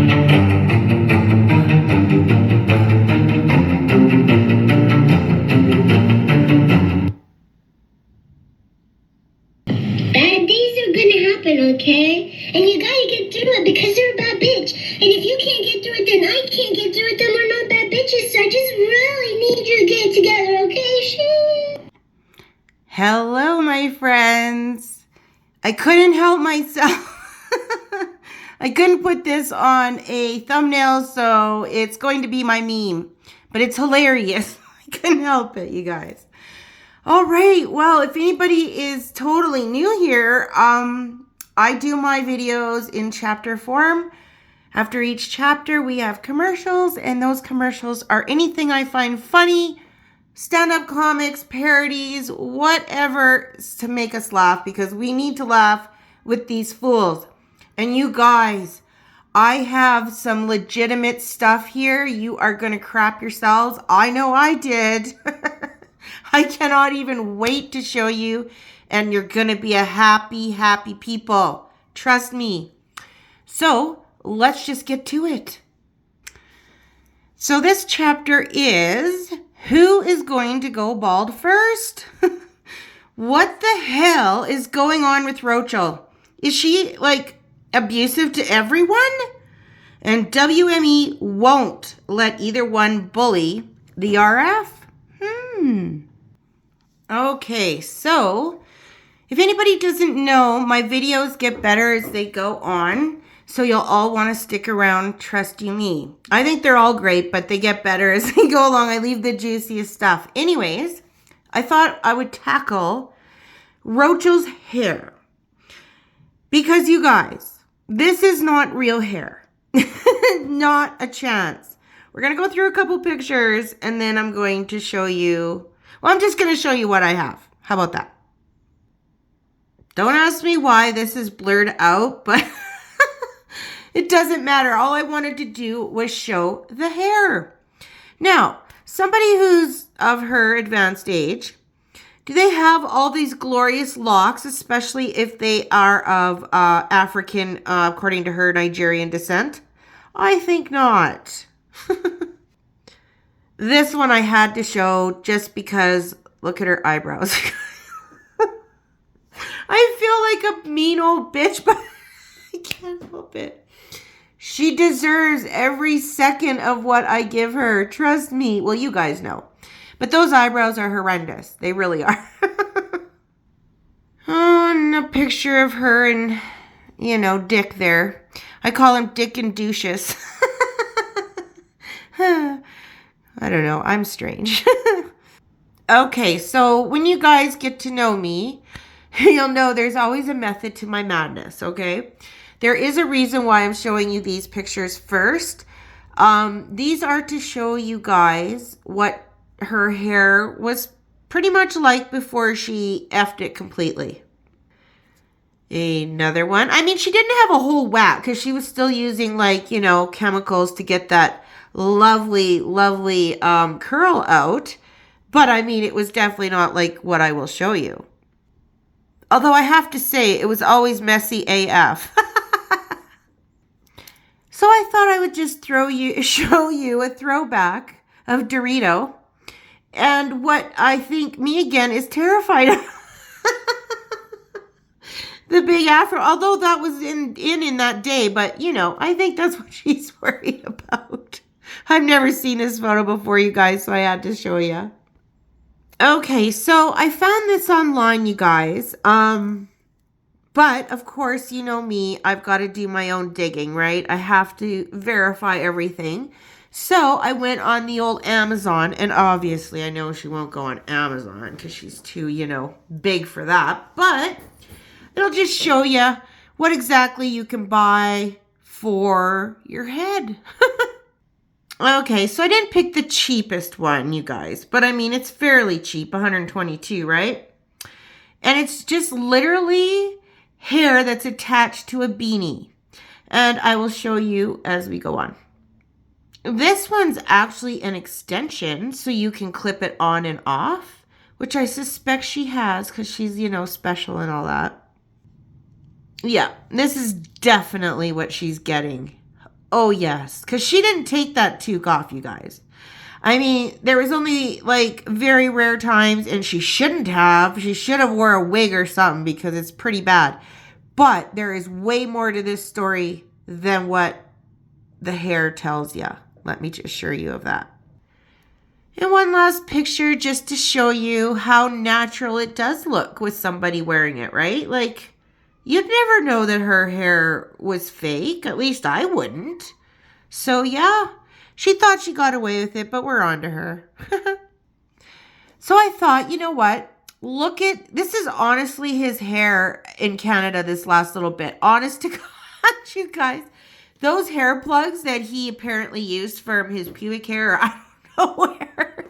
Bad days are gonna happen, okay? And you gotta get through it because you're a bad bitch. And if you can't get through it, then I can't get through it, then we're not bad bitches. So I just really need you to get it together, okay? Shit. Hello, my friends. I couldn't help myself. I couldn't put this on a thumbnail, so it's going to be my meme. But it's hilarious. I couldn't help it, you guys. All right, well, if anybody is totally new here, I do my videos in chapter form. After each chapter, we have commercials, and those commercials are anything I find funny, stand-up comics, parodies, whatever to make us laugh, because we need to laugh with these fools. And you guys, I have some legitimate stuff here. You are going to crap yourselves. I know I did. I cannot even wait to show you, and you're going to be a happy, happy people. Trust me. So let's just get to it. So this chapter is, who is going to go bald first? What the hell is going on with Rachel? Is she like abusive to everyone? And WME won't let either one bully the RF? Okay, so if anybody doesn't know, my videos get better as they go on. So you'll all want to stick around, trust you me. I think they're all great, but they get better as they go along. I leave the juiciest stuff. Anyways, I thought I would tackle Rachel's hair. Because you guys, this is not real hair. Not a chance. We're going to go through a couple pictures, and then I'm going to show you, well, I'm just going to show you what I have. How about that? Don't ask me why this is blurred out, but it doesn't matter. All I wanted to do was show the hair. Now, somebody who's of her advanced age, do they have all these glorious locks, especially if they are of African, according to her, Nigerian descent? I think not. This one I had to show just because, look at her eyebrows. I feel like a mean old bitch, but I can't help it. She deserves every second of what I give her. Trust me. Well, you guys know. But those eyebrows are horrendous. They really are. Oh, and a picture of her and, you know, Dick there. I call him Dick and Douches. I don't know. I'm strange. Okay, so when you guys get to know me, you'll know there's always a method to my madness, okay? There is a reason why I'm showing you these pictures first. These are to show you guys what her hair was pretty much like before she effed it completely. Another one. I mean, she didn't have a whole whack because she was still using, like, you know, chemicals to get that lovely, lovely curl out. But, I mean, it was definitely not like what I will show you. Although I have to say, it was always messy AF. So I thought I would just show you a throwback of Dorito. And what I think me again is terrified of. The big afro, although that was in that day, but you know, I think that's what she's worried about. I've never seen this photo before, you guys, so I had to show you. Okay, so I found this online, you guys. But of course, you know me, I've got to do my own digging, right? I have to verify everything. So I went on the old Amazon, and obviously I know she won't go on Amazon because she's too, you know, big for that. But it'll just show you what exactly you can buy for your head. Okay, so I didn't pick the cheapest one, you guys. But I mean, it's fairly cheap, $122, right? And it's just literally hair that's attached to a beanie. And I will show you as we go on. This one's actually an extension, so you can clip it on and off, which I suspect she has because she's, you know, special and all that. Yeah, this is definitely what she's getting. Oh, yes. Because she didn't take that toque off, you guys. I mean, there was only like very rare times, and she shouldn't have. She should have wore a wig or something because it's pretty bad. But there is way more to this story than what the hair tells you. Let me just assure you of that. And one last picture just to show you how natural it does look with somebody wearing it, right? Like, you'd never know that her hair was fake. At least I wouldn't. So, yeah, she thought she got away with it, but we're on to her. So I thought, you know what? This is honestly his hair in Canada this last little bit. Honest to God, you guys. Those hair plugs that he apparently used from his pubic hair, I don't know where,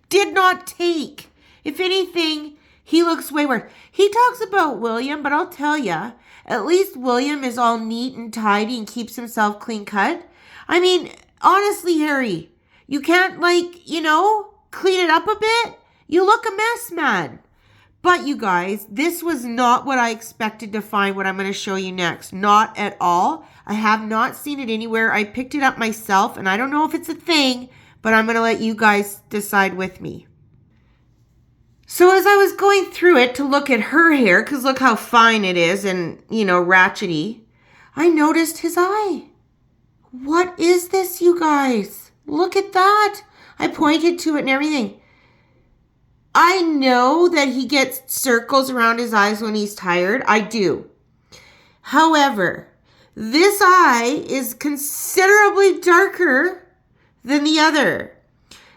did not take. If anything, he looks way worse. He talks about William, but I'll tell ya, at least William is all neat and tidy and keeps himself clean cut. I mean, honestly, Harry, you can't, clean it up a bit? You look a mess, man. But you guys, this was not what I expected to find what I'm going to show you next. Not at all. I have not seen it anywhere. I picked it up myself, and I don't know if it's a thing, but I'm going to let you guys decide with me. So as I was going through it to look at her hair, because look how fine it is and, ratchety, I noticed his eye. What is this, you guys? Look at that. I pointed to it and everything. I know that he gets circles around his eyes when he's tired. I do. However, this eye is considerably darker than the other.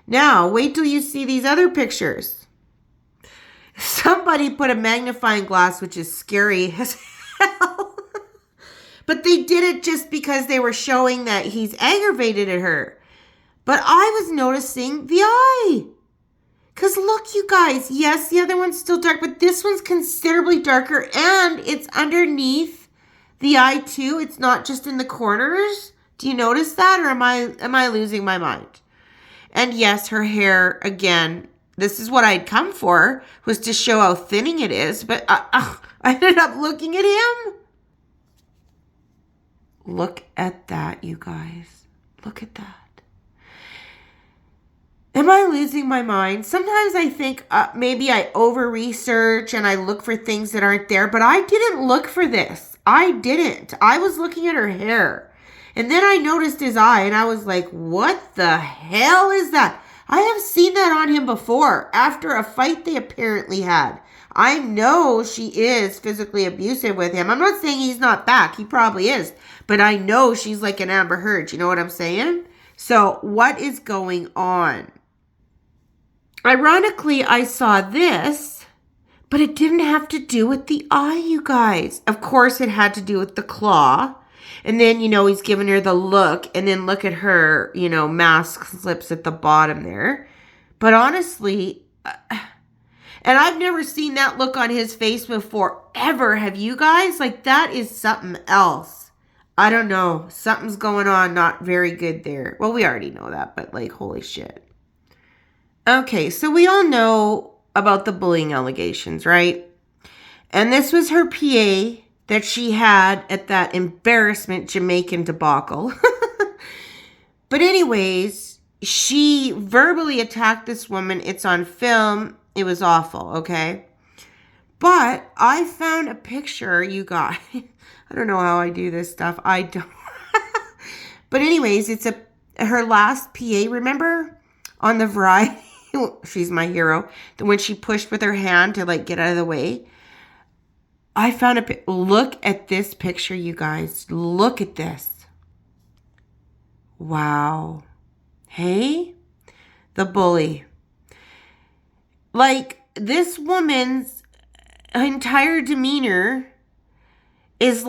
Now, wait till you see these other pictures. Somebody put a magnifying glass, which is scary as hell. But they did it just because they were showing that he's aggravated at her. But I was noticing the eye. Because look, you guys, yes, the other one's still dark, but this one's considerably darker, and it's underneath the eye too. It's not just in the corners. Do you notice that, or am I losing my mind? And yes, her hair, again, this is what I'd come for, was to show how thinning it is, but I ended up looking at him. Look at that, you guys. Look at that. Am I losing my mind? Sometimes I think maybe I over-research and I look for things that aren't there, but I didn't look for this. I didn't. I was looking at her hair. And then I noticed his eye and I was like, what the hell is that? I have seen that on him before after a fight they apparently had. I know she is physically abusive with him. I'm not saying he's not back. He probably is. But I know she's like an Amber Heard. You know what I'm saying? So what is going on? Ironically, I saw this, but it didn't have to do with the eye, you guys. Of course, it had to do with the claw. And then, he's giving her the look. And then look at her, mask slips at the bottom there. But honestly, and I've never seen that look on his face before, ever. Have you guys? Like, that is something else. I don't know. Something's going on, not very good there. Well, we already know that, but like, holy shit. Okay, so we all know about the bullying allegations, right? And this was her PA that she had at that embarrassment Jamaican debacle. But anyways, she verbally attacked this woman. It's on film. It was awful, okay? But I found a picture, you guys. I don't know how I do this stuff. I don't. But anyways, it's her last PA, remember? On the Variety. She's my hero. When she pushed with her hand to get out of the way. I found look at this picture, you guys. Look at this. Wow. Hey? The bully. This woman's entire demeanor is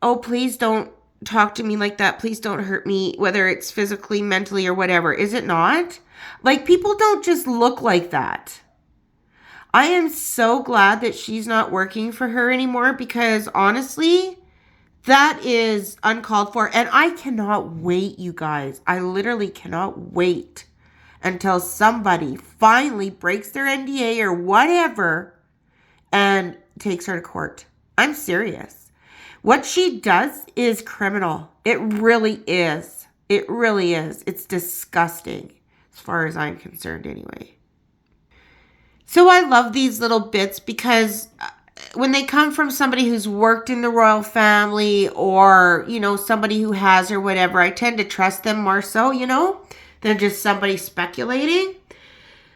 oh, please don't talk to me like that. Please don't hurt me, whether it's physically, mentally, or whatever. Is it not? People don't just look like that. I am so glad that she's not working for her anymore because honestly, that is uncalled for. And I cannot wait, you guys. I literally cannot wait until somebody finally breaks their NDA or whatever and takes her to court. I'm serious. What she does is criminal. It really is. It really is. It's disgusting, as far as I'm concerned anyway. So I love these little bits because when they come from somebody who's worked in the royal family or, you know, somebody who has or whatever, I tend to trust them more so, you know, than just somebody speculating.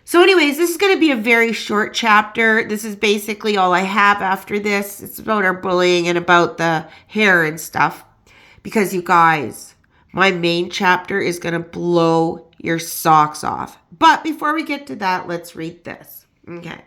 So anyways, this is going to be a very short chapter. This is basically all I have after this. It's about our bullying and about the hair and stuff. Because you guys, my main chapter is going to blow your socks off. But before we get to that, let's read this. Okay.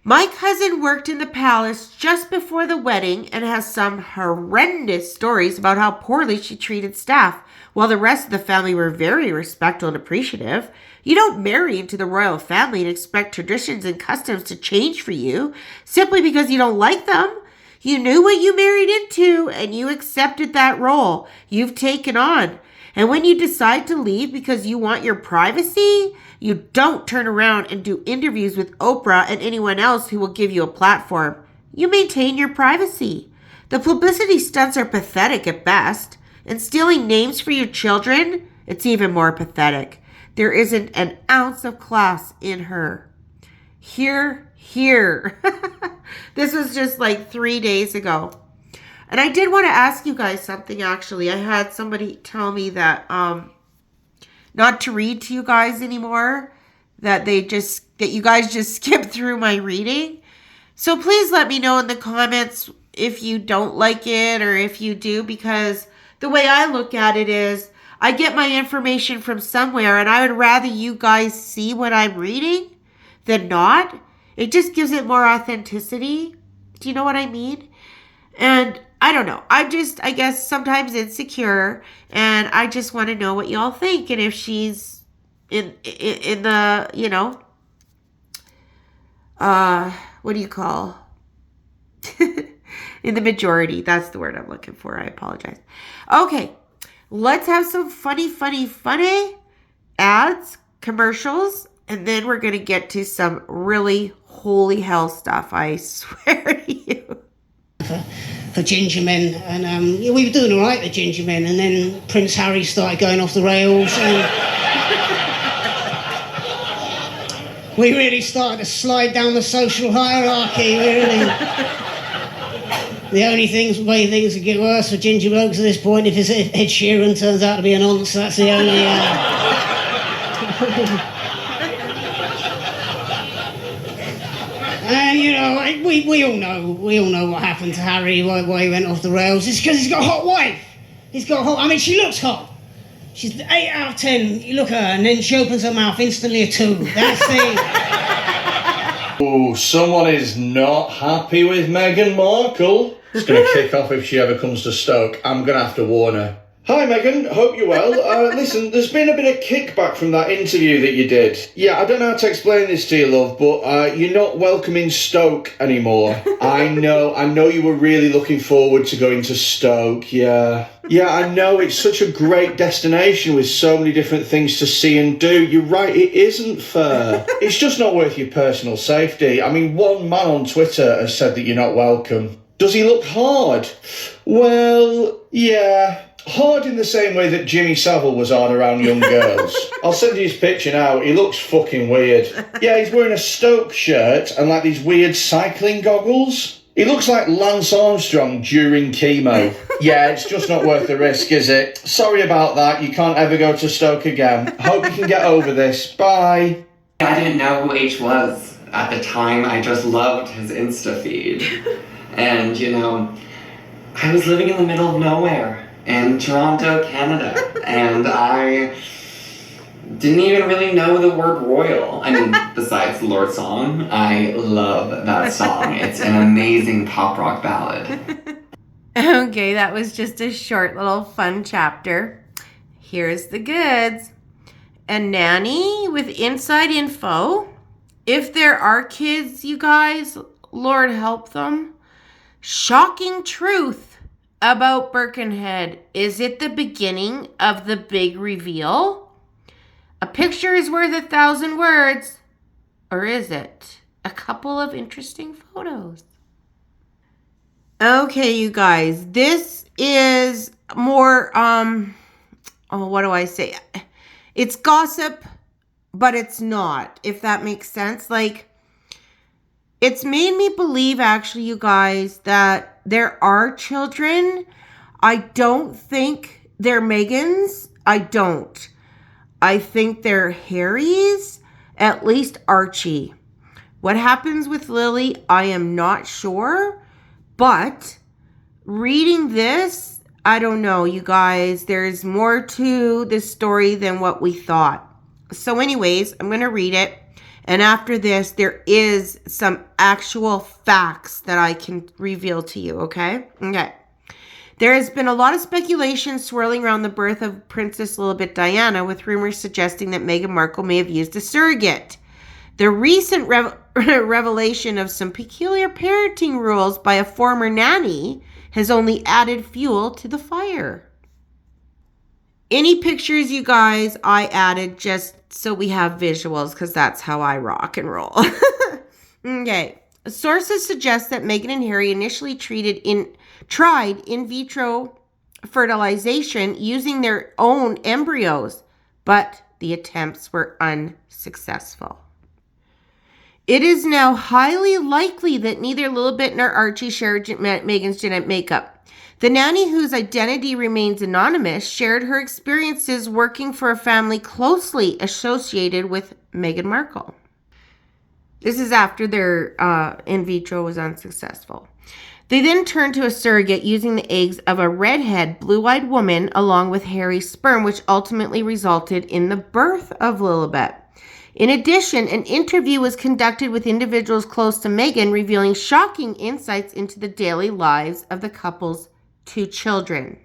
My cousin worked in the palace just before the wedding and has some horrendous stories about how poorly she treated staff, while the rest of the family were very respectful and appreciative. You don't marry into the royal family and expect traditions and customs to change for you simply because you don't like them. You knew what you married into and you accepted that role you've taken on. And when you decide to leave because you want your privacy, you don't turn around and do interviews with Oprah and anyone else who will give you a platform. You maintain your privacy. The publicity stunts are pathetic at best. And stealing names for your children, it's even more pathetic. There isn't an ounce of class in her. Here. This was just like 3 days ago. And I did want to ask you guys something, actually. I had somebody tell me that not to read to you guys anymore, that you guys just skip through my reading. So please let me know in the comments if you don't like it or if you do, because the way I look at it is I get my information from somewhere and I would rather you guys see what I'm reading than not. It just gives it more authenticity. Do you know what I mean? And I don't know. I guess sometimes insecure and I just want to know what y'all think. And if she's in the, you know, what do you call? In the majority. That's the word I'm looking for. I apologize. Okay. Let's have some funny ads, commercials, and then we're going to get to some really holy hell stuff, I swear to you. For ginger men, and we were doing all right, the ginger men, and then Prince Harry started going off the rails, and we really started to slide down the social hierarchy, really. The only way things would get worse for ginger blokes at this point, if Ed Sheeran turns out to be a nonce, that's the only... And, you know, we all know what happened to Harry, why he went off the rails. It's because he's got a hot wife. I mean, she looks hot. She's 8 out of 10. You look at her, and then she opens her mouth, instantly a 2. That's the... Oh, someone is not happy with Meghan Markle. It's going to kick off if she ever comes to Stoke. I'm going to have to warn her. Hi Meghan, hope you're well. Listen, there's been a bit of kickback from that interview that you did. Yeah, I don't know how to explain this to you, love, but you're not welcome in Stoke anymore. I know you were really looking forward to going to Stoke, yeah. Yeah, I know, it's such a great destination with so many different things to see and do. You're right, it isn't fair. It's just not worth your personal safety. I mean, one man on Twitter has said that you're not welcome. Does he look hard? Well, yeah. Hard in the same way that Jimmy Savile was hard around young girls. I'll send you his picture now. He looks fucking weird. Yeah, he's wearing a Stoke shirt and like these weird cycling goggles. He looks like Lance Armstrong during chemo. Yeah, it's just not worth the risk, is it? Sorry about that. You can't ever go to Stoke again. Hope you can get over this. Bye. I didn't know who H was at the time. I just loved his Insta feed. And, you know, I was living in the middle of nowhere in Toronto, Canada, and I didn't even really know the word royal. I mean, besides the Lord song, I love that song. It's an amazing pop rock ballad. Okay, that was just a short little fun chapter. Here's the goods. A nanny with inside info. If there are kids, you guys, Lord help them. Shocking truth about Birkenhead. Is it the beginning of the big reveal? A picture is worth 1,000 words. Or is it a couple of interesting photos? Okay, you guys, this is more, what do I say? It's gossip, but it's not, if that makes sense. Like, it's made me believe, actually, you guys, that there are children. I don't think they're Meghan's. I don't. I think they're Harry's, at least Archie. What happens with Lily, I am not sure. But reading this, I don't know, you guys. There's more to this story than what we thought. So anyways, I'm going to read it. And after this, there is some actual facts that I can reveal to you, okay? Okay. There has been a lot of speculation swirling around the birth of Princess Lilibet Diana, with rumors suggesting that Meghan Markle may have used a surrogate. The recent revelation of some peculiar parenting rules by a former nanny has only added fuel to the fire. Any pictures, you guys, I added just so we have visuals, because that's how I rock and roll. Okay. Sources suggest that Meghan and Harry initially tried in vitro fertilization using their own embryos, but the attempts were unsuccessful. It is now highly likely that neither Lilibet nor Archie shared Meghan's genetic makeup. The nanny, whose identity remains anonymous, shared her experiences working for a family closely associated with Meghan Markle. This is after their in vitro was unsuccessful. They then turned to a surrogate using the eggs of a redhead, blue-eyed woman along with Harry's sperm, which ultimately resulted in the birth of Lilibet. In addition, an interview was conducted with individuals close to Meghan, revealing shocking insights into the daily lives of the couple's 2 children.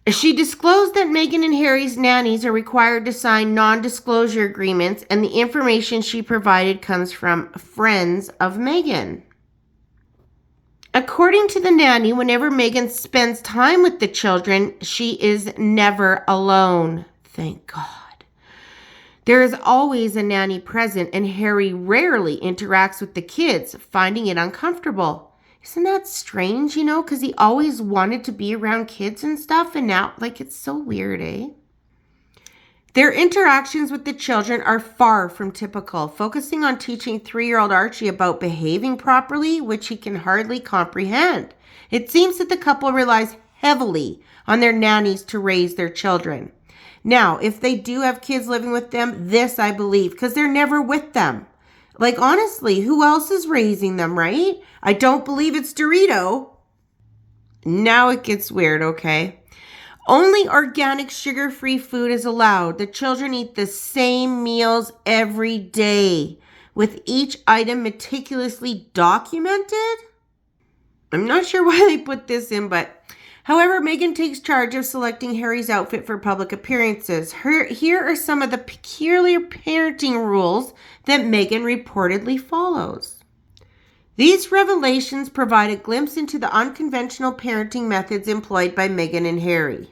She disclosed that Meghan and Harry's nannies are required to sign non-disclosure agreements, and the information she provided comes from friends of Meghan. According to the nanny, whenever Meghan spends time with the children, she is never alone. Thank God. There is always a nanny present, and Harry rarely interacts with the kids, finding it uncomfortable. Isn't that strange, because he always wanted to be around kids and stuff, and now, it's so weird, eh? Their interactions with the children are far from typical, focusing on teaching 3-year-old Archie about behaving properly, which he can hardly comprehend. It seems that the couple relies heavily on their nannies to raise their children. Now, if they do have kids living with them, this I believe, because they're never with them. Honestly, who else is raising them, right? I don't believe it's Dorito. Now it gets weird, okay? Only organic sugar-free food is allowed. The children eat the same meals every day, with each item meticulously documented. I'm not sure why they put this in, but however, Meghan takes charge of selecting Harry's outfit for public appearances. Here are some of the peculiar parenting rules that Meghan reportedly follows. These revelations provide a glimpse into the unconventional parenting methods employed by Meghan and Harry.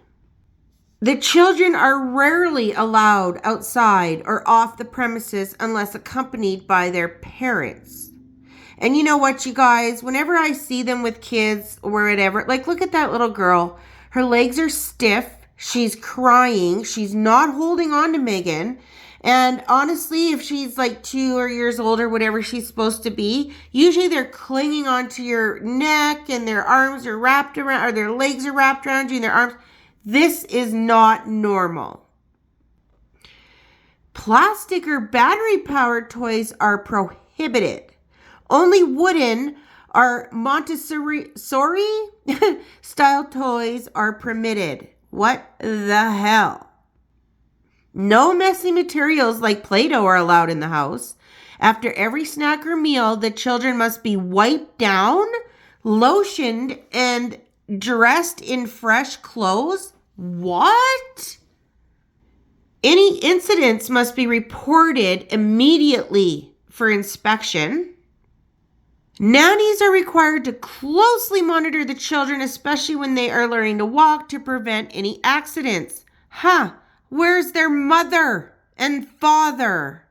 The children are rarely allowed outside or off the premises unless accompanied by their parents. And you know what, you guys? Whenever I see them with kids or whatever, look at that little girl. Her legs are stiff. She's crying. She's not holding on to Meghan. And honestly, if she's 2 years old or whatever she's supposed to be, usually they're clinging onto your neck and their arms are wrapped around, or their legs are wrapped around you and their arms. This is not normal. Plastic or battery-powered toys are prohibited. Only wooden or Montessori style toys are permitted. What the hell? No messy materials like Play-Doh are allowed in the house. After every snack or meal, the children must be wiped down, lotioned, and dressed in fresh clothes. What? Any incidents must be reported immediately for inspection. Nannies are required to closely monitor the children, especially when they are learning to walk, to prevent any accidents. Where's their mother and father?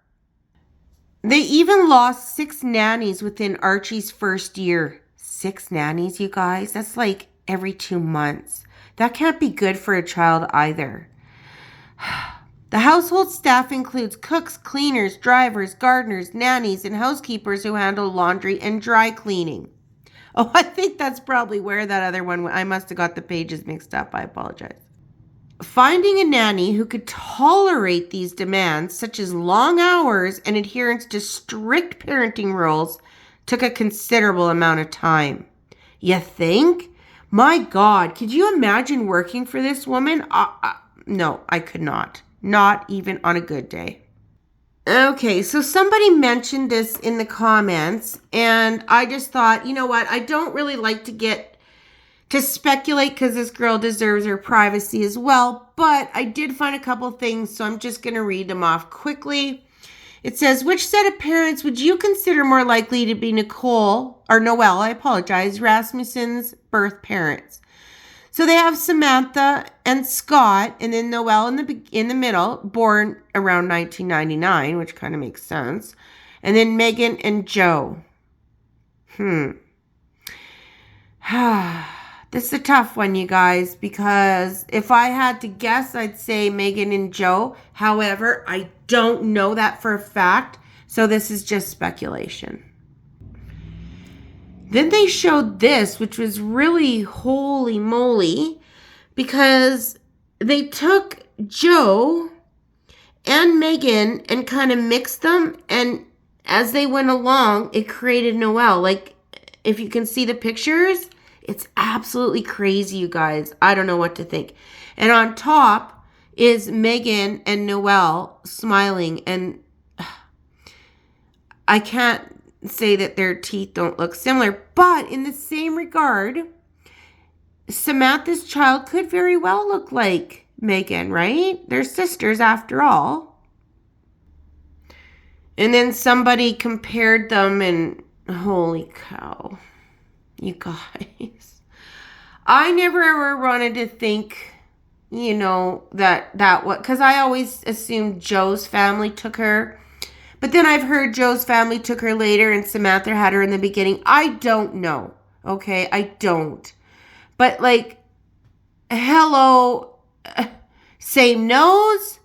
They even lost 6 nannies within Archie's first year. 6 nannies, you guys. That's like every 2 months. That can't be good for a child either. The household staff includes cooks, cleaners, drivers, gardeners, nannies, and housekeepers who handle laundry and dry cleaning. Oh, I think that's probably where that other one went. I must have got the pages mixed up. I apologize. Finding a nanny who could tolerate these demands, such as long hours and adherence to strict parenting rules, took a considerable amount of time. You think? My God, could you imagine working for this woman? No, I could not. Not even on a good day. Okay, so somebody mentioned this in the comments, and I just thought, you know what? I don't really like to speculate because this girl deserves her privacy as well, but I did find a couple things, so I'm just going to read them off quickly. It says, which set of parents would you consider more likely to be Noelle, Rasmussen's birth parents? So they have Samantha and Scott, and then Noelle in the middle, born around 1999, which kind of makes sense. And then Megan and Joe. This is a tough one, you guys, because if I had to guess, I'd say Megan and Joe. However, I don't know that for a fact, so this is just speculation. Then they showed this, which was really holy moly, because they took Joe and Megan and kind of mixed them, and as they went along, it created Noelle. Like, if you can see the pictures, it's absolutely crazy, you guys. I don't know what to think. And on top is Megan and Noelle smiling, and I can't say that their teeth don't look similar, but in the same regard, Samantha's child could very well look like Megan, right? They're sisters after all. And then somebody compared them, and holy cow, you guys. I never ever wanted to think, that what, because I always assumed Joe's family took her. But then I've heard Joe's family took her later and Samantha had her in the beginning. I don't know. Okay, I don't. But like, hello, same nose,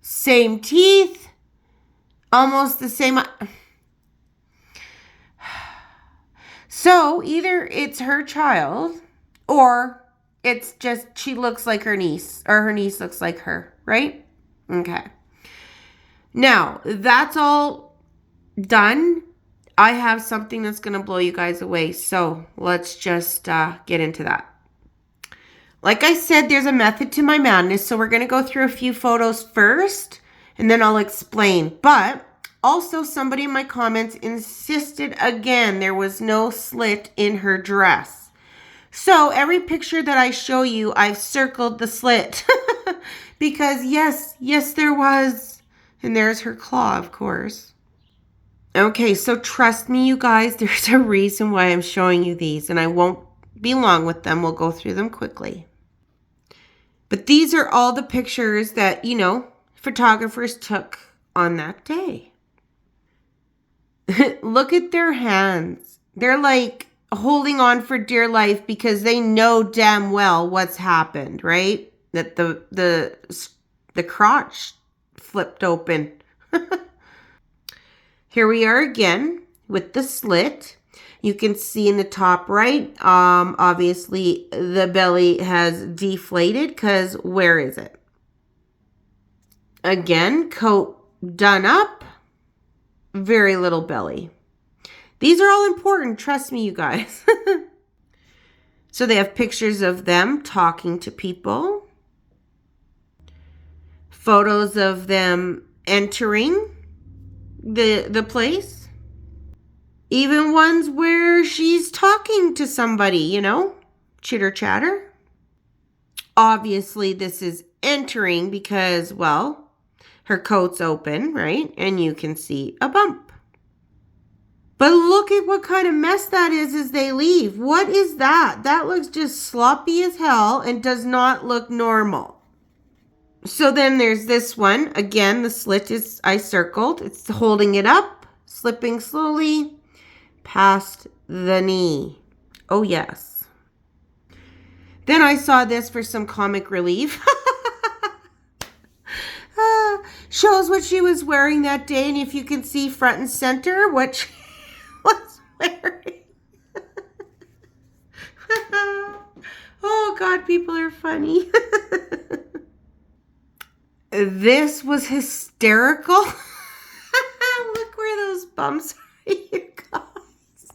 same teeth, almost the same. So either it's her child or it's just she looks like her niece or her niece looks like her, right? Okay. Now, that's all done. I have something that's going to blow you guys away. So let's just get into that. Like I said, there's a method to my madness. So we're going to go through a few photos first, and then I'll explain. But also somebody in my comments insisted again there was no slit in her dress. So every picture that I show you, I've circled the slit. Because yes, there was. And there's her claw, of course. Okay, so trust me, you guys, there's a reason why I'm showing you these, and I won't be long with them. We'll go through them quickly. But these are all the pictures that, photographers took on that day. Look at their hands. They're like holding on for dear life because they know damn well what's happened, right? That the crotch flipped open. Here we are again with the slit. You can see in the top right, obviously the belly has deflated because where is it? Again, coat done up, very little belly. These are all important, trust me, you guys. So they have pictures of them talking to people. Photos of them entering the place. Even ones where she's talking to somebody, chitter chatter. Obviously, this is entering because, well, her coat's open, right? And you can see a bump. But look at what kind of mess that is as they leave. What is that? That looks just sloppy as hell and does not look normal. So then there's this one. Again, the slit is, I circled. It's holding it up, slipping slowly past the knee. Oh, yes. Then I saw this for some comic relief. Shows what she was wearing that day, and if you can see front and center what she was wearing. Oh, God, people are funny. This was hysterical. Look where those bumps are, you guys.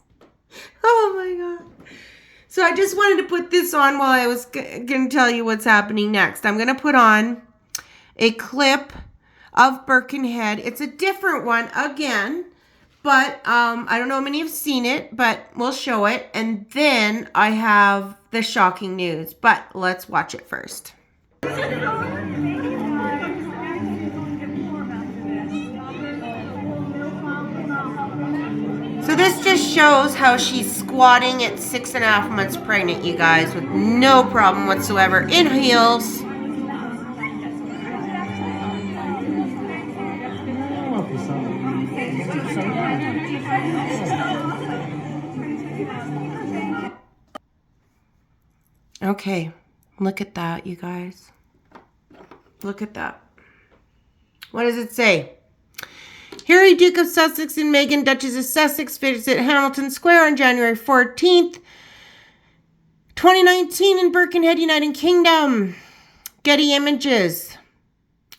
Oh, my God. So I just wanted to put this on while I was going to tell you what's happening next. I'm going to put on a clip of Birkenhead. It's a different one again, but I don't know how many have seen it, but we'll show it. And then I have the shocking news, but let's watch it first. So this just shows how she's squatting at 6.5 months pregnant, you guys, with no problem whatsoever in heels. Okay, look at that, you guys. Look at that. What does it say? Harry, Duke of Sussex, and Meghan, Duchess of Sussex, visit Hamilton Square on January 14th, 2019 in Birkenhead, United Kingdom. Getty Images.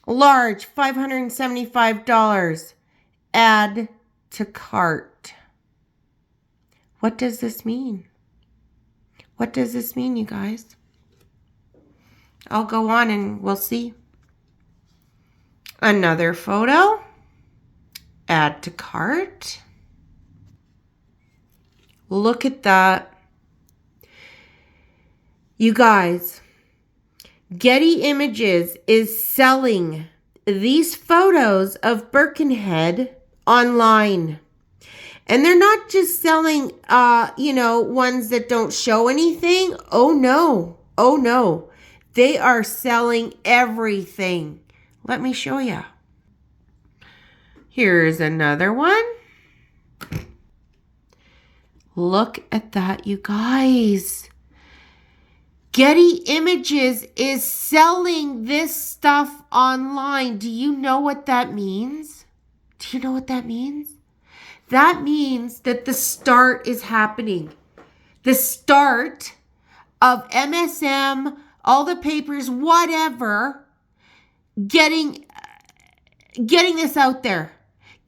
Large, $575. Add to cart. What does this mean? What does this mean, you guys? I'll go on and we'll see. Another photo. Add to cart. Look at that. You guys, Getty Images is selling these photos of Birkenhead online. And they're not just selling, ones that don't show anything. Oh, no. Oh, no. They are selling everything. Let me show you. Here's another one. Look at that, you guys. Getty Images is selling this stuff online. Do you know what that means? Do you know what that means? That means that the start is happening. The start of MSM, all the papers, whatever, getting this out there.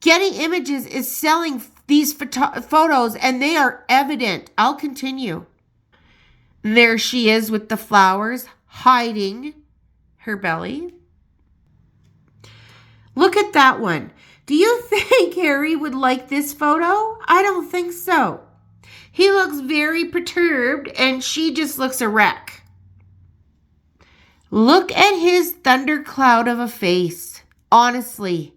Getty Images is selling these photos, and they are evident. I'll continue. There she is with the flowers, hiding her belly. Look at that one. Do you think Harry would like this photo? I don't think so. He looks very perturbed, and she just looks a wreck. Look at his thundercloud of a face. Honestly.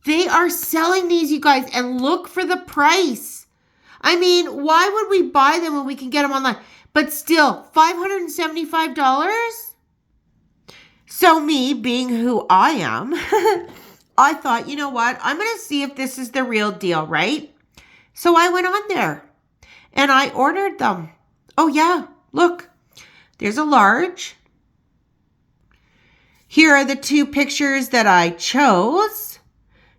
They are selling these, you guys, and look for the price. I mean, why would we buy them when we can get them online? But still, $575? So me, being who I am, I thought, you know what? I'm going to see if this is the real deal, right? So I went on there and I ordered them. Oh, yeah. Look, there's a large. Here are the two pictures that I chose.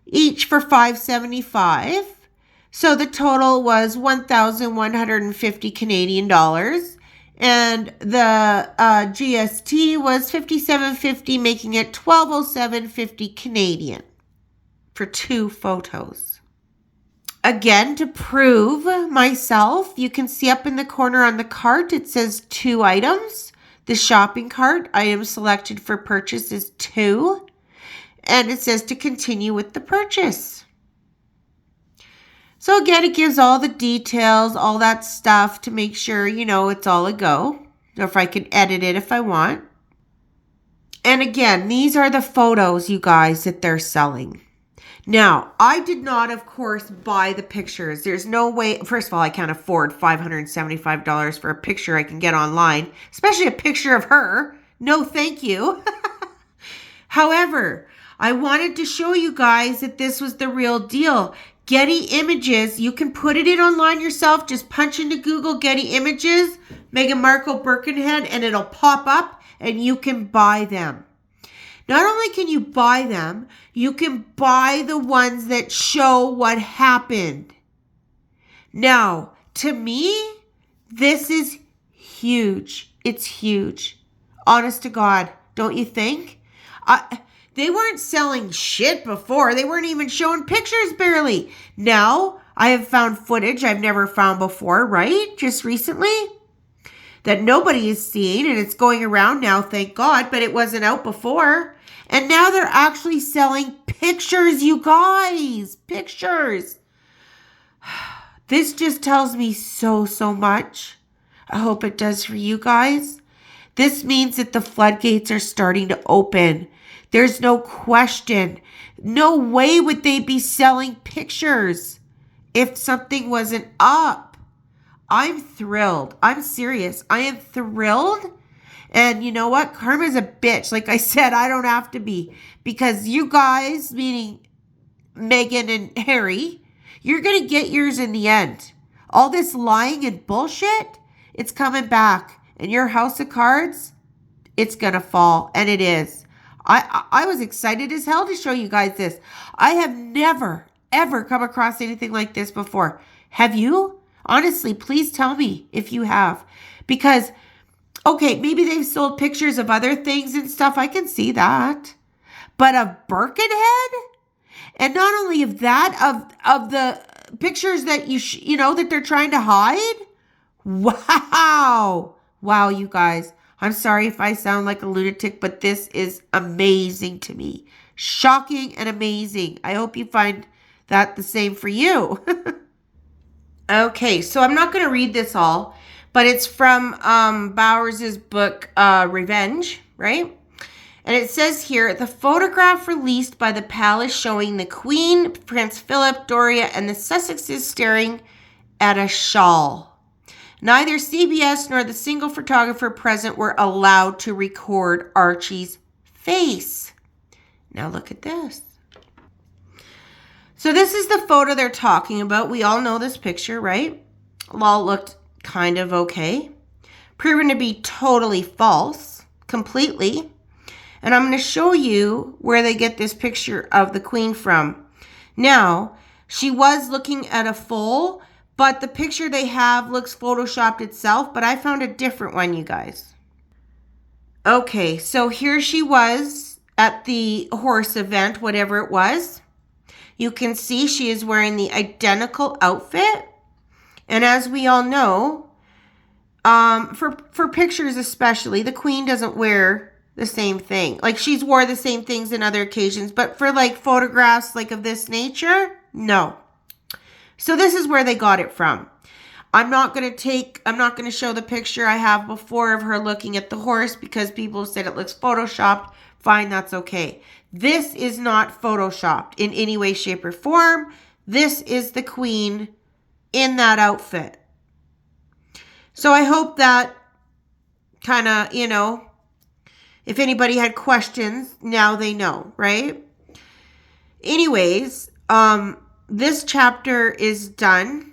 Each for $575. So the total was 1,150 Canadian dollars. And the GST was $57.50, making it $1207.50 Canadian for two photos. Again, to prove myself, you can see up in the corner on the cart, it says 2 items. The shopping cart, items selected for purchase is 2. And it says to continue with the purchase. So again, it gives all the details, all that stuff to make sure, it's all a go. Or if I can edit it if I want. And again, these are the photos, you guys, that they're selling. Now, I did not, of course, buy the pictures. There's no way. First of all, I can't afford $575 for a picture I can get online, especially a picture of her. No, thank you. However, I wanted to show you guys that this was the real deal. Getty Images, you can put it in online yourself. Just punch into Google Getty Images, Meghan Markle Birkenhead, and it'll pop up and you can buy them. Not only can you buy them, you can buy the ones that show what happened. Now, to me, this is huge. It's huge. Honest to God, don't you think? They weren't selling shit before. They weren't even showing pictures barely. Now, I have found footage I've never found before, right? Just recently. That nobody has seen, and it's going around now, thank God, but it wasn't out before. And now they're actually selling pictures, you guys. Pictures. This just tells me so much. I hope it does for you guys. This means that the floodgates are starting to open. There's no question. No way would they be selling pictures if something wasn't up. I'm thrilled. I'm serious. I am thrilled. And you know what? Karma's a bitch. Like I said, I don't have to be. Because you guys, meaning Meghan and Harry, you're going to get yours in the end. All this lying and bullshit, it's coming back. And your house of cards, it's going to fall. And it is. I was excited as hell to show you guys this. I have never, ever come across anything like this before. Have you? Honestly, please tell me if you have. Because, okay, maybe they've sold pictures of other things and stuff. I can see that. But of Birkenhead? And not only of that, of the pictures that you know, that they're trying to hide? Wow. Wow, you guys. I'm sorry if I sound like a lunatic, but this is amazing to me. Shocking and amazing. I hope you find that the same for you. Okay, so I'm not going to read this all, but it's from Bowers's book, Revenge, right? And it says here, the photograph released by the palace showing the Queen, Prince Philip, Doria, and the Sussexes staring at a shawl. Neither CBS nor the single photographer present were allowed to record Archie's face. Now look at this. So this is the photo they're talking about. We all know this picture, right? Well, it looked kind of okay. Proven to be totally false, completely. And I'm going to show you where they get this picture of the Queen from. Now, she was looking at a foal, but the picture they have looks photoshopped itself, but I found a different one, you guys. Okay, so here she was at the horse event, whatever it was. You can see she is wearing the identical outfit. And as we all know, for pictures especially, the Queen doesn't wear the same thing. Like, she's wore the same things in other occasions, but for like photographs like of this nature, no. So this is where they got it from. I'm not going to show the picture I have before of her looking at the horse because people said it looks photoshopped. Fine, that's okay. This is not photoshopped in any way, shape, or form. This is the Queen in that outfit. So I hope that kind of, you know, if anybody had questions, now they know, right? Anyways, this chapter is done.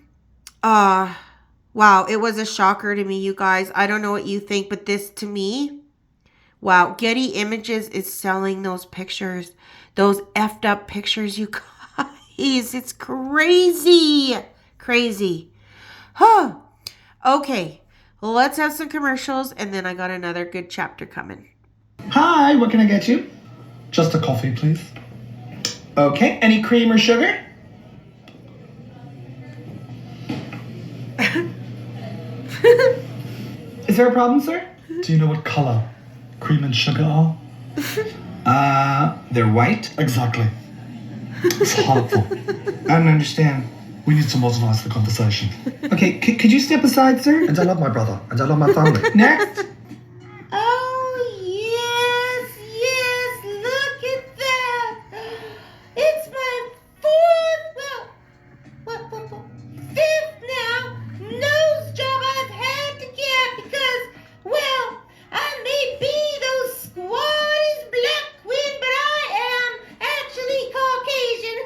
Wow, it was a shocker to me, you guys. I don't know what you think, but this to me, wow, Getty Images is selling those pictures. Those effed up pictures, you guys. It's crazy. Crazy. Huh. Okay, let's have some commercials, and then I got another good chapter coming. Hi, what can I get you? Just a coffee, please. Okay, any cream or sugar? Is there a problem, sir? Do you know what color cream and sugar are? They're white? Exactly. It's harmful. I don't understand. We need to modernize the conversation. Okay, could you step aside, sir? And I love my brother, and I love my family. Next. Oh, yes, look at that. It's my fifth now nose job I've had to get because, well, I may be those squatties black queen, but I am actually Caucasian.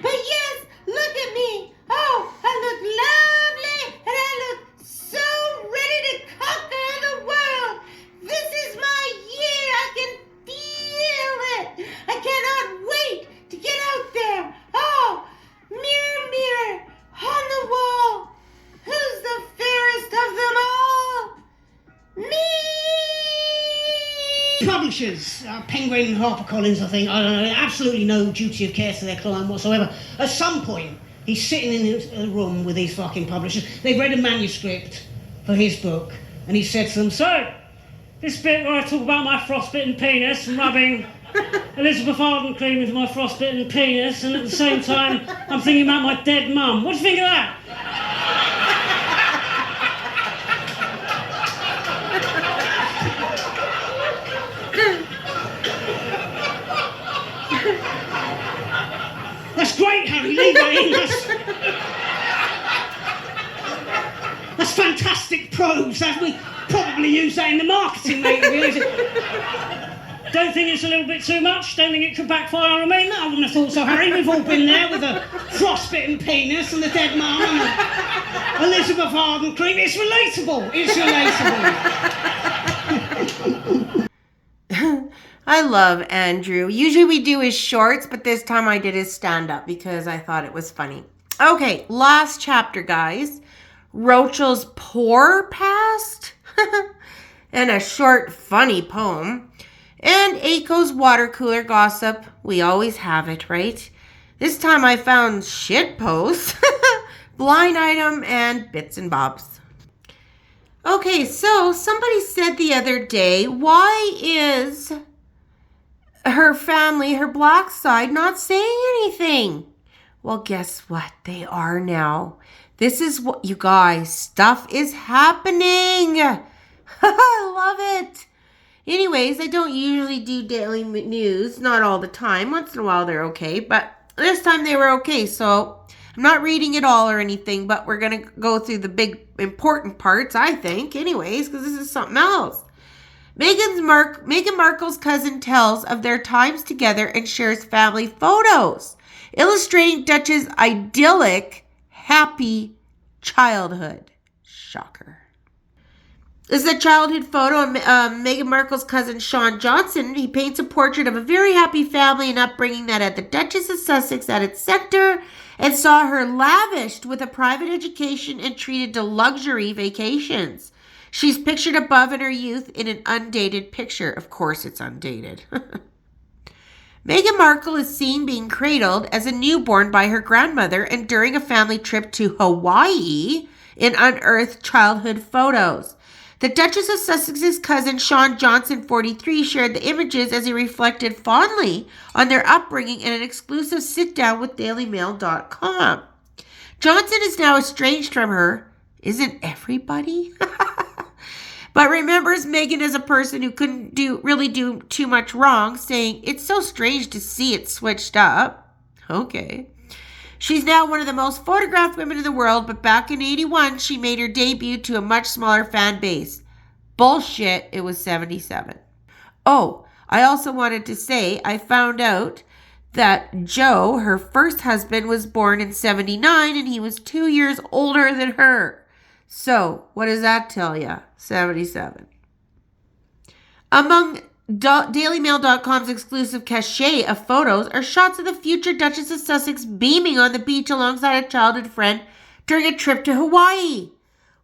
But yes, look at me. Oh, I look lovely and I look so ready to conquer the world. This is my year. I can feel it. I cannot wait to get out there. Oh, mirror, mirror on the wall. Who's the fairest of them all? Me! Publishers, Penguin, HarperCollins, I think, I don't know, absolutely no duty of care to their client whatsoever. At some point, he's sitting in a room with these fucking publishers. They've read a manuscript for his book, and he said to them, "So, this bit where I talk about my frostbitten penis and rubbing Elizabeth Arden cream into my frostbitten penis, and at the same time, I'm thinking about my dead mum. What do you think of that?" That's great, Harry. Leave that in. That's fantastic prose. We probably use that in the marketing, mate. Don't think it's a little bit too much? Don't think it could backfire on me? No, I wouldn't have thought so, Harry. We've all been there with a frostbitten penis and the dead mum and Elizabeth Arden cream. It's relatable. It's relatable. I love Andrew. Usually we do his shorts, but this time I did his stand-up because I thought it was funny. Okay, last chapter, guys. Rochel's poor past and a short, funny poem. And Aiko's water cooler gossip. We always have it, right? This time I found shitpost, blind item, and bits and bobs. Okay, so somebody said the other day, why is her family, her black side, not saying anything? Well, guess what? They are now. This is what, you guys, stuff is happening. I love it. Anyways, I don't usually do daily news, not all the time. Once in a while they're okay, but this time they were okay. So I'm not reading it all or anything, but we're going to go through the big important parts, I think, anyways, because this is something else. Meghan Markle's cousin tells of their times together and shares family photos, illustrating Duchess' idyllic, happy childhood. Shocker. This is a childhood photo of Meghan Markle's cousin Sean Johnson. He paints a portrait of a very happy family and upbringing that had the Duchess of Sussex at its center and saw her lavished with a private education and treated to luxury vacations. She's pictured above in her youth in an undated picture. Of course it's undated. Meghan Markle is seen being cradled as a newborn by her grandmother and during a family trip to Hawaii in unearthed childhood photos. The Duchess of Sussex's cousin Sean Johnson, 43, shared the images as he reflected fondly on their upbringing in an exclusive sit-down with dailymail.com. Johnson is now estranged from her. Isn't everybody? But remembers Meghan as a person who couldn't really do too much wrong, saying, "It's so strange to see it switched up." Okay. She's now one of the most photographed women in the world, but back in 81, she made her debut to a much smaller fan base. Bullshit, it was 77. Oh, I also wanted to say I found out that Joe, her first husband, was born in 79 and he was 2 years older than her. So, what does that tell you? 77. Among DailyMail.com's exclusive cachet of photos are shots of the future Duchess of Sussex beaming on the beach alongside a childhood friend during a trip to Hawaii.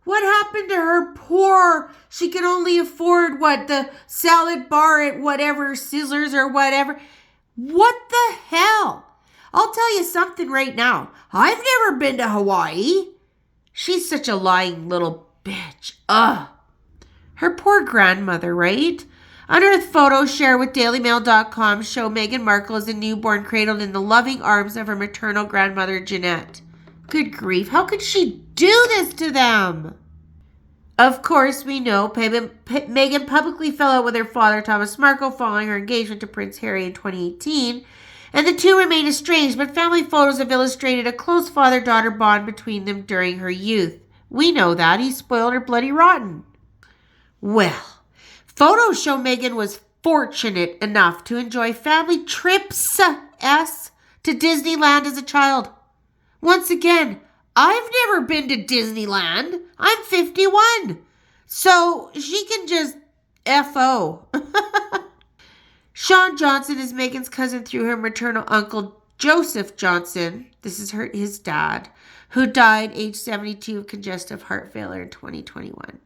What happened to her poor? She can only afford, the salad bar at whatever, Sizzlers or whatever. What the hell? I'll tell you something right now. I've never been to Hawaii. She's such a lying little bitch. Ugh. Her poor grandmother, right? Unearthed photos shared with DailyMail.com show Meghan Markle as a newborn cradled in the loving arms of her maternal grandmother, Jeanette. Good grief, how could she do this to them? Of course, we know Meghan publicly fell out with her father, Thomas Markle, following her engagement to Prince Harry in 2018, and the two remain estranged, but family photos have illustrated a close father-daughter bond between them during her youth. We know that. He spoiled her bloody rotten. Well, photos show Meghan was fortunate enough to enjoy family trips to Disneyland as a child. Once again, I've never been to Disneyland. I'm 51. So she can just F.O. Sean Johnson is Megan's cousin through her maternal uncle, Joseph Johnson. This is his dad, who died age 72 of congestive heart failure in 2021.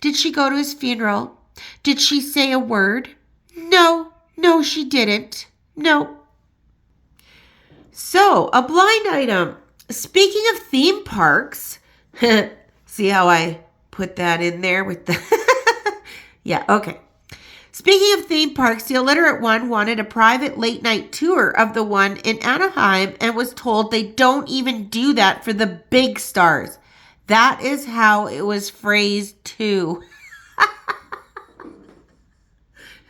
Did she go to his funeral? Did she say a word? No, she didn't. No. So, a blind item. Speaking of theme parks, see how I put that in there with the... Yeah, okay. Speaking of theme parks, the illiterate one wanted a private late night tour of the one in Anaheim and was told they don't even do that for the big stars. That is how it was phrased too. Who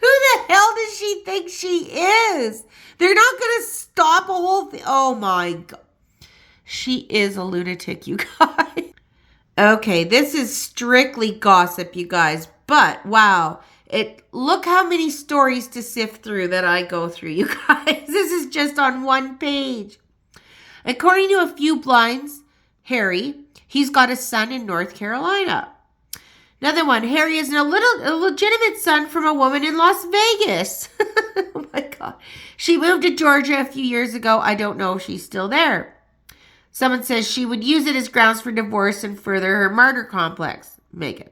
the hell does she think she is? They're not going to stop a whole thing. Oh my God. She is a lunatic, you guys. Okay, this is strictly gossip, you guys. But wow, look how many stories to sift through that I go through, you guys. This is just on one page. According to a few blinds, Harry, he's got a son in North Carolina. Another one, Harry is a legitimate son from a woman in Las Vegas. Oh my God. She moved to Georgia a few years ago. I don't know if she's still there. Someone says she would use it as grounds for divorce and further her martyr complex. Megan.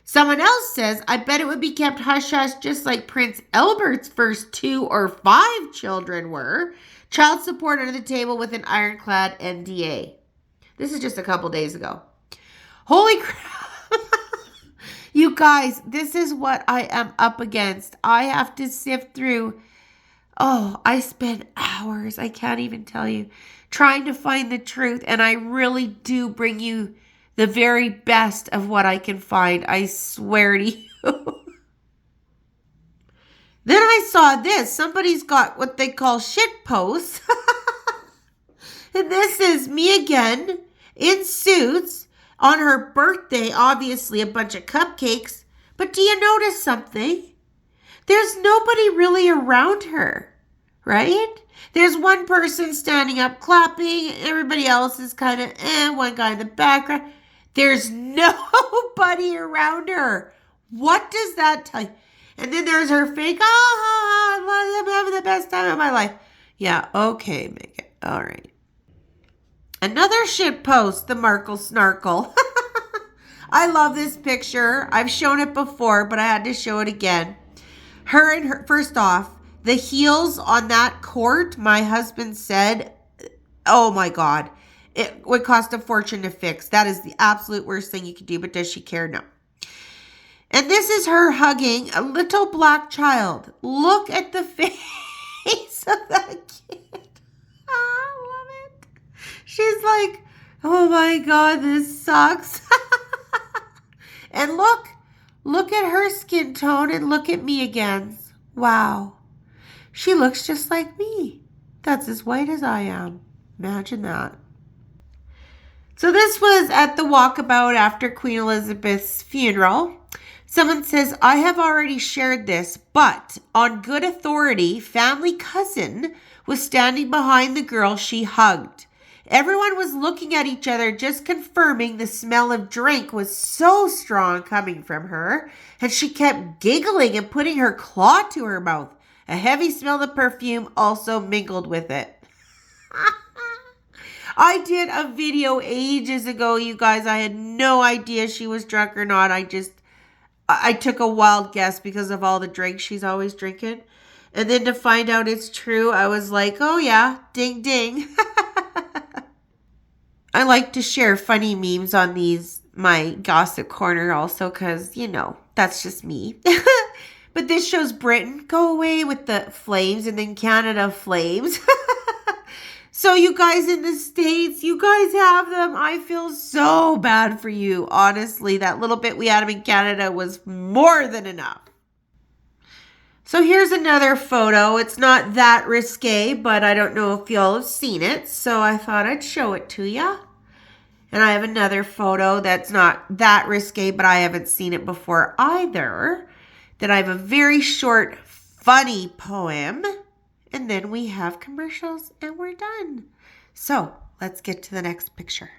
Someone else says, I bet it would be kept hush-hush just like Prince Albert's first 2 or 5 children were. Child support under the table with an ironclad NDA. This is just a couple days ago. Holy crap. You guys, this is what I am up against. I have to sift through. Oh, I spend hours, I can't even tell you, trying to find the truth. And I really do bring you the very best of what I can find. I swear to you. Then I saw this. Somebody's got what they call shitposts. And this is me again in suits. On her birthday, obviously a bunch of cupcakes. But do you notice something? There's nobody really around her, right? There's one person standing up clapping. Everybody else is kind of, one guy in the background. There's nobody around her. What does that tell you? And then there's her fake, I'm having the best time of my life. Yeah, okay, Megan. All right. Another shit post, the Markle Snarkle. I love this picture. I've shown it before, but I had to show it again. Her, first off, the heels on that court, my husband said, oh my God, it would cost a fortune to fix. That is the absolute worst thing you could do, but does she care? No. And this is her hugging a little black child. Look at the face of that kid. I love it. She's like, oh my God, this sucks. And look at her skin tone and look at me again. Wow. She looks just like me. That's as white as I am. Imagine that. So this was at the walkabout after Queen Elizabeth's funeral. Someone says, I have already shared this, but on good authority, family cousin was standing behind the girl she hugged. Everyone was looking at each other, just confirming the smell of drink was so strong coming from her, and she kept giggling and putting her claw to her mouth. A heavy smell of perfume also mingled with it. I did a video ages ago, you guys. I had no idea she was drunk or not. I took a wild guess because of all the drinks she's always drinking. And then to find out it's true, I was like, oh yeah, ding ding. I like to share funny memes on my gossip corner also because, that's just me. But this shows Britain go away with the flames and then Canada flames. So you guys in the States, you guys have them. I feel so bad for you. Honestly, that little bit we had them in Canada was more than enough. So here's another photo. It's not that risque, but I don't know if y'all have seen it. So I thought I'd show it to ya. And I have another photo that's not that risque, but I haven't seen it before either. That I have a very short, funny poem. and then we have commercials, and we're done. So let's get to the next picture.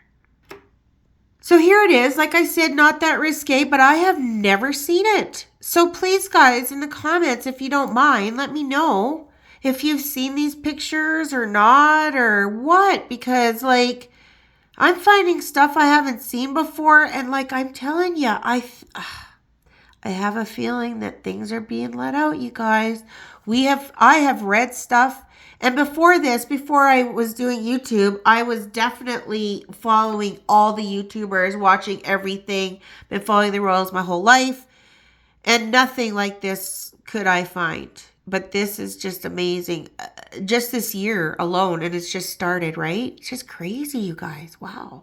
So here it is. Like I said, not that risque, but I have never seen it. So please, guys, in the comments, if you don't mind, let me know if you've seen these pictures or not or what. Because, like, I'm finding stuff I haven't seen before. And, like, I'm telling you, I have a feeling that things are being let out, you guys. I have read stuff. And before this, before I was doing YouTube, I was definitely following all the YouTubers, watching everything, been following the royals my whole life. And nothing like this could I find. But this is just amazing. Just this year alone, and it's just started, right? It's just crazy, you guys. Wow.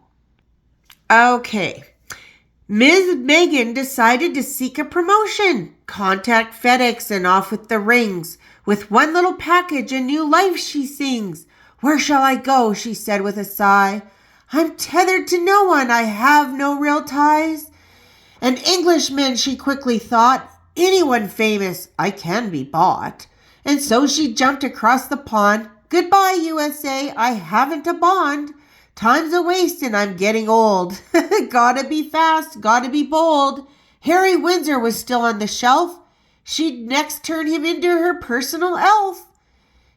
Okay. Ms. Meghan decided to seek a promotion. Contact FedEx and off with the rings. With one little package, a new life she sings. Where shall I go, she said with a sigh. I'm tethered to no one, I have no real ties. An Englishman, she quickly thought. Anyone famous, I can be bought. And so she jumped across the pond. Goodbye, USA, I haven't a bond. Time's a waste and I'm getting old. Gotta be fast, gotta be bold. Harry Windsor was still on the shelf. She'd next turn him into her personal elf.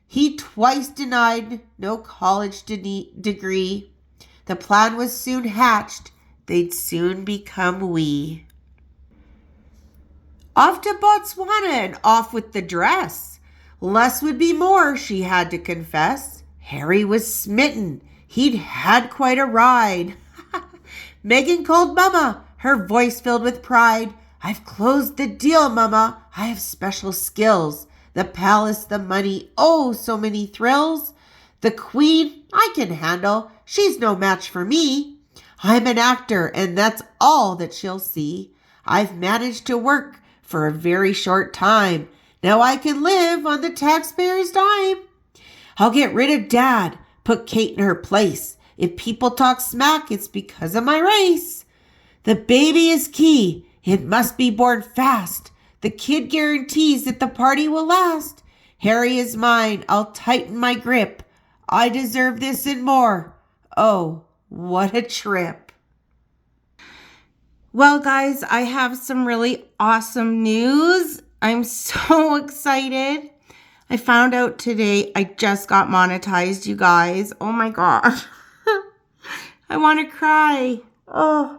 He twice denied no college degree. The plan was soon hatched. They'd soon become we. Off to Botswana and off with the dress. Less would be more, she had to confess. Harry was smitten. He'd had quite a ride. Meghan called Mama, her voice filled with pride. I've closed the deal, Mama. I have special skills. The palace, the money, oh, so many thrills. The Queen, I can handle. She's no match for me. I'm an actor, and that's all that she'll see. I've managed to work for a very short time. Now I can live on the taxpayer's dime. I'll get rid of Dad, put Kate in her place. If people talk smack, it's because of my race. The baby is key. It must be born fast. The kid guarantees that the party will last. Harry is mine. I'll tighten my grip. I deserve this and more. Oh, what a trip. Well, guys, I have some really awesome news. I'm so excited. I found out today I just got monetized, you guys. Oh my gosh. I want to cry. Oh.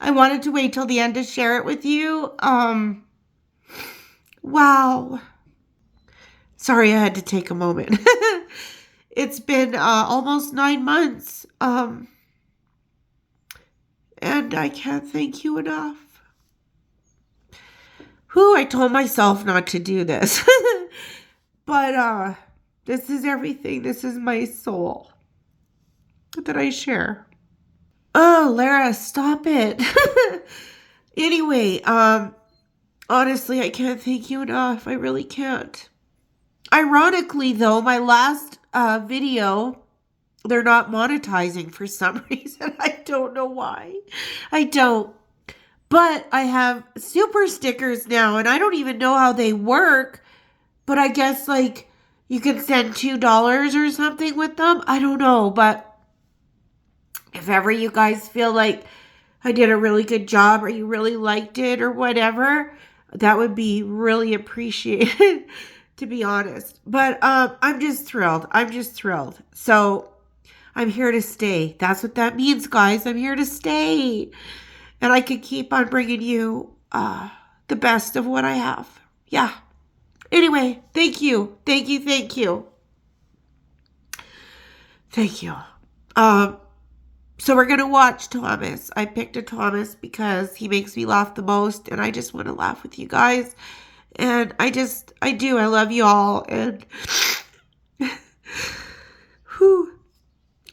I wanted to wait till the end to share it with you. Wow. Sorry, I had to take a moment. It's been almost 9 months. And I can't thank you enough. I told myself not to do this. But this is everything. This is my soul that I share. Oh, Lara, stop it. Anyway, honestly, I can't thank you enough. I really can't. Ironically, though, my last video, they're not monetizing for some reason. I don't know why. I don't. But I have super stickers now, and I don't even know how they work. But I guess, like, you can send $2 or something with them. I don't know, but if ever you guys feel like I did a really good job or you really liked it or whatever, that would be really appreciated, to be honest. But I'm just thrilled. I'm just thrilled. So I'm here to stay. That's what that means, guys. I'm here to stay. And I can keep on bringing you the best of what I have. Yeah. Anyway, thank you. Thank you. Thank you. Thank you. So we're going to watch Thomas. I picked a Thomas because he makes me laugh the most, and I just want to laugh with you guys. And I do. I love you all. And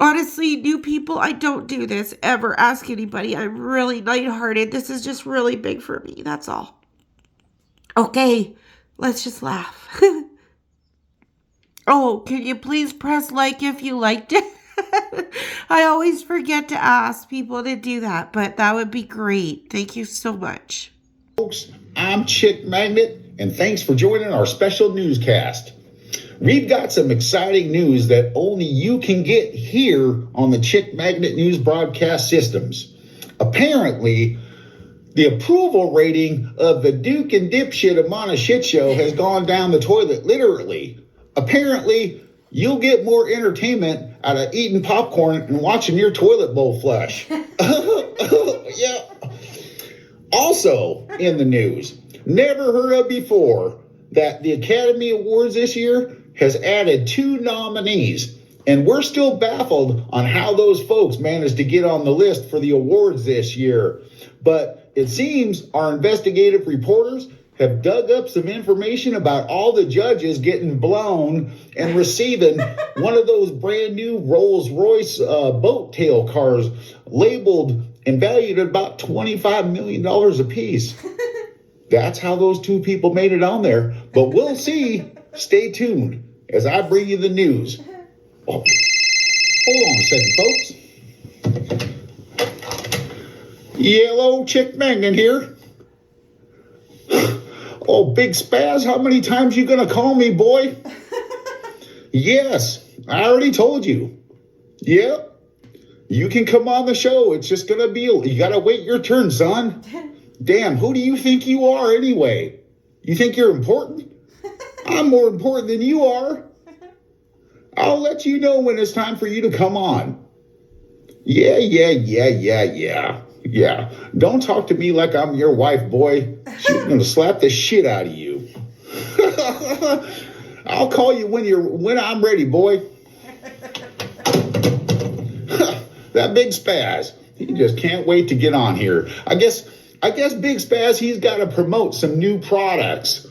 honestly, new people, I don't do this ever. Ask anybody. I'm really lighthearted. This is just really big for me. That's all. Okay, let's just laugh. Oh, can you please press like if you liked it? I always forget to ask people to do that, but that would be great. Thank you so much. Folks, I'm Chick Magnet, and thanks for joining our special newscast. We've got some exciting news that only you can get here on the Chick Magnet News broadcast systems. Apparently, the approval rating of the Duke and Dipshit Amana Shit Show has gone down the toilet, literally. Apparently, you'll get more entertainment out of eating popcorn and watching your toilet bowl flush. Yeah. Also in the news, never heard of before, that the Academy Awards this year has added 2 nominees. And we're still baffled on how those folks managed to get on the list for the awards this year. But it seems our investigative reporters have dug up some information about all the judges getting blown and receiving one of those brand new Rolls-Royce boat tail cars labeled and valued at about $25 million a piece. That's how those 2 people made it on there. But we'll see. Stay tuned as I bring you the news. Oh, hold on a second, folks. Yellow Chick Magnet here. Oh, Big Spaz, how many times you gonna call me, boy? Yes, I already told you. Yep, you can come on the show. It's just gonna be, you gotta wait your turn, son. Damn, who do you think you are anyway? You think you're important? I'm more important than you are. I'll let you know when it's time for you to come on. Yeah. Don't talk to me like I'm your wife, boy. She's gonna slap the shit out of you. I'll call you when I'm ready, boy. That Big Spaz, he just can't wait to get on here. I guess Big Spaz, he's got to promote some new products.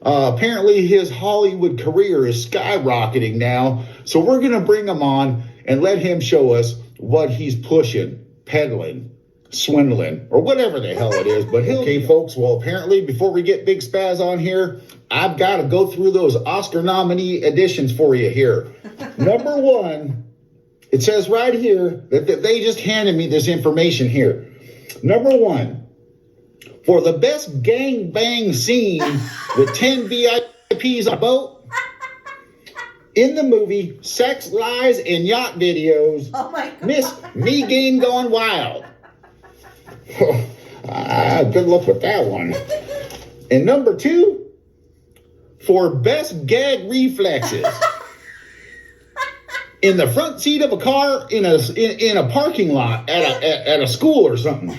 Apparently his Hollywood career is skyrocketing now, so we're gonna bring him on and let him show us what he's pushing, peddling, swindling, or whatever the hell it is. But okay, folks, well, apparently before we get Big Spaz on here, I've got to go through those Oscar nominee editions for you here. Number 1, it says right here that they just handed me this information here. Number 1, for the best gang bang scene with 10 VIPs on a boat in the movie Sex, Lies, and Yacht Videos, Oh my God. Miss Megan Gone Wild. Good luck with that one. And number 2, for best gag reflexes in the front seat of a car in a parking lot at a school or something,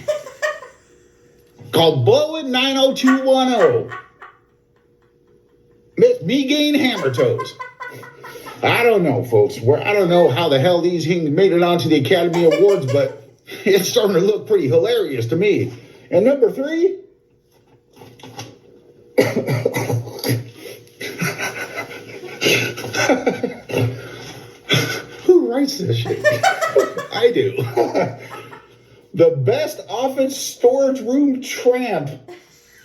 called Blowin' 90210. Miss Megan Hammertoes. I don't know, folks. I don't know how the hell these things made it onto the Academy Awards, but it's starting to look pretty hilarious to me. And number 3, who writes this shit? I do. The best office storage room tramp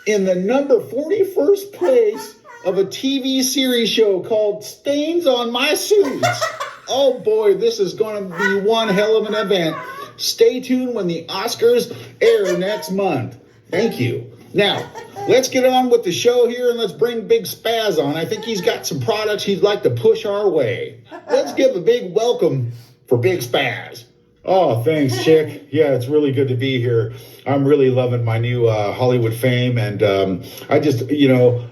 in the number 41st place of a TV series show called Stains on My Suits. Oh boy, this is going to be one hell of an event. Stay tuned when the Oscars air next month. Thank you. Now, let's get on with the show here and let's bring Big Spaz on. I think he's got some products he'd like to push our way. Let's give a big welcome for Big Spaz. Oh, thanks, Chick. Yeah, it's really good to be here. I'm really loving my new Hollywood fame, and I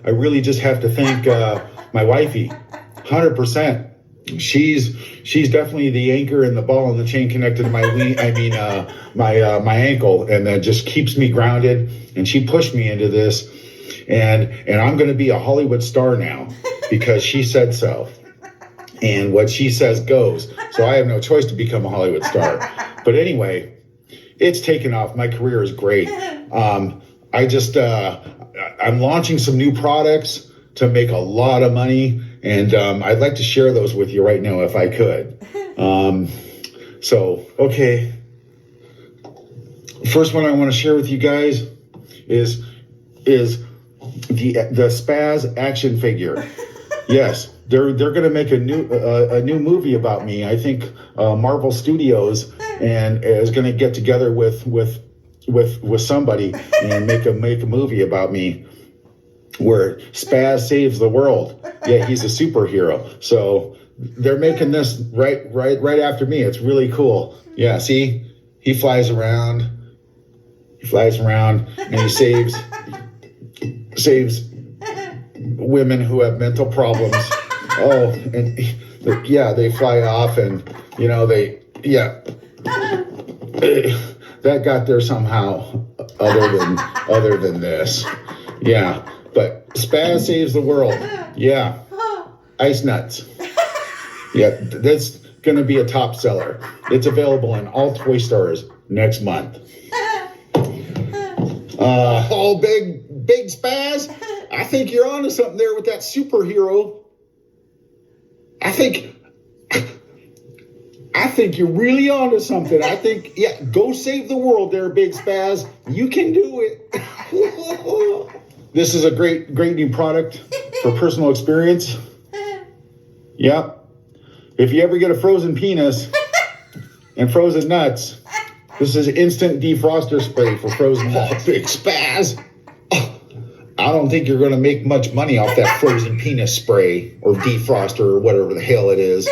really just have to thank my wifey, 100%. She's definitely the anchor and the ball and the chain connected to my my ankle, and that just keeps me grounded. And she pushed me into this, and I'm going to be a Hollywood star now because she said so. And what she says goes. So I have no choice to become a Hollywood star. But anyway, it's taken off. My career is great. I'm launching some new products to make a lot of money. And I'd like to share those with you right now if I could. Okay. First one I want to share with you guys is the Spaz action figure. Yes. They're going to make a new movie about me. I think Marvel Studios and is going to get together with somebody and make a movie about me. where Spaz saves the world. Yeah, he's a superhero. So they're making this right after me. It's really cool. Yeah, see? He flies around. And he saves women who have mental problems. Oh, and yeah, they fly off and, that got there somehow other than this. Yeah, but Spaz saves the world. Yeah, ice nuts. Yeah, that's going to be a top seller. It's available in all toy stores next month. Big Spaz, I think you're onto something there with that superhero. I think you're really onto something. I think, go save the world there, Big Spaz. You can do it. This is a great new product for personal experience. Yep. If you ever get a frozen penis and frozen nuts, this is instant defroster spray for frozen nuts. Big Spaz. I don't think you're going to make much money off that frozen penis spray or defroster or whatever the hell it is.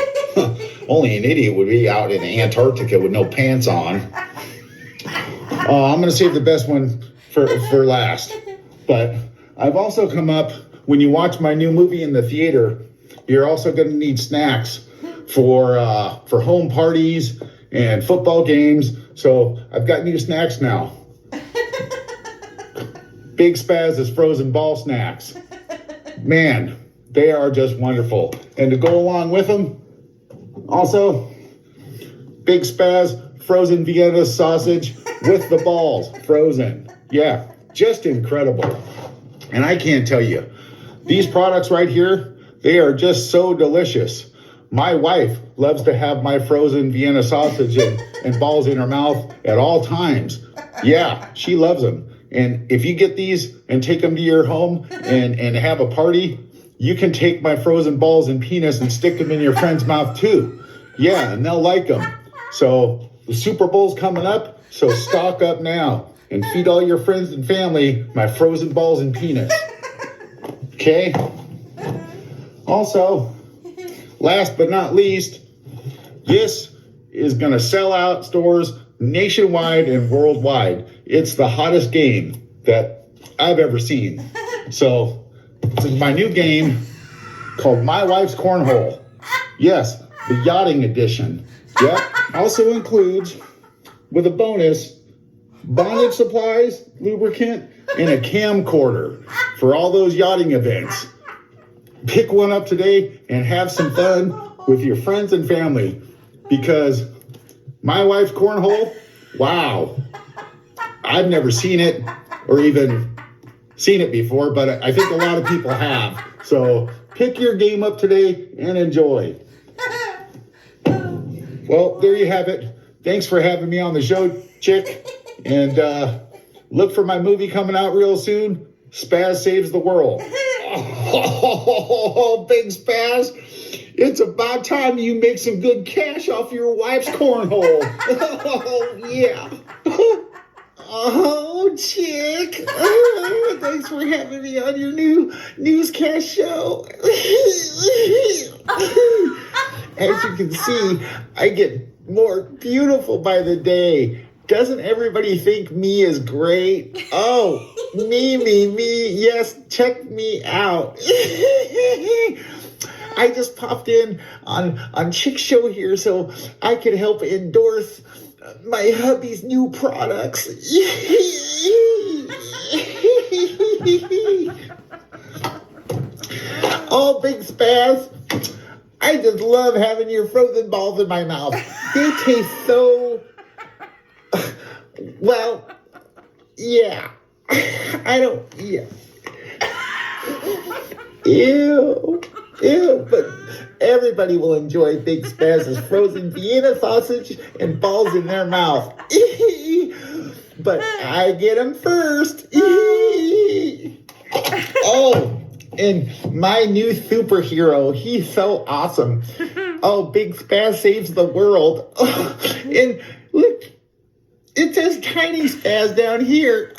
Only an idiot would be out in Antarctica with no pants on. I'm going to save the best one for last. But I've also come up, when you watch my new movie in the theater, you're also going to need snacks for home parties and football games. So I've got new snacks now. Big Spaz's frozen ball snacks. Man, they are just wonderful. And to go along with them, also, Big Spaz frozen Vienna sausage with the balls frozen. Yeah, just incredible. And I can't tell you, these products right here, they are just so delicious. My wife loves to have my frozen Vienna sausage and balls in her mouth at all times. Yeah, she loves them. And if you get these and take them to your home and have a party, you can take my frozen balls and penis and stick them in your friend's mouth too. Yeah, and they'll like them. So the Super Bowl's coming up, so stock up now and feed all your friends and family my frozen balls and penis. Okay? Also, last but not least, this is going to sell out stores nationwide and worldwide. It's the hottest game that I've ever seen. So, this is my new game called My Wife's Cornhole. Yes, the yachting edition. Yep. Also includes, with a bonus, bondage supplies, lubricant, and a camcorder for all those yachting events. Pick one up today and have some fun with your friends and family, because My Wife's Cornhole, wow. I've never seen it or even seen it before, but I think a lot of people have. So pick your game up today and enjoy. Well, there you have it. Thanks for having me on the show, chick. And look for my movie coming out real soon, Spaz Saves the World. Oh, Big Spaz. It's about time you make some good cash off your wife's cornhole. Oh, yeah. Oh, chick. Oh, thanks for having me on your new newscast show. As you can see, I get more beautiful by the day. Doesn't everybody think me is great? Oh, me. Yes, check me out. I just popped in on Chick's show here so I could help endorse my hubby's new products. Oh, Big Spaz, I just love having your frozen balls in my mouth. They taste so... Well, yeah. Yeah. Ew, but everybody will enjoy Big Spaz's frozen Vienna sausage and balls in their mouth. But I get them first. Oh, and my new superhero, he's so awesome. Oh, Big Spaz saves the world. And look, it says Tiny Spaz down here.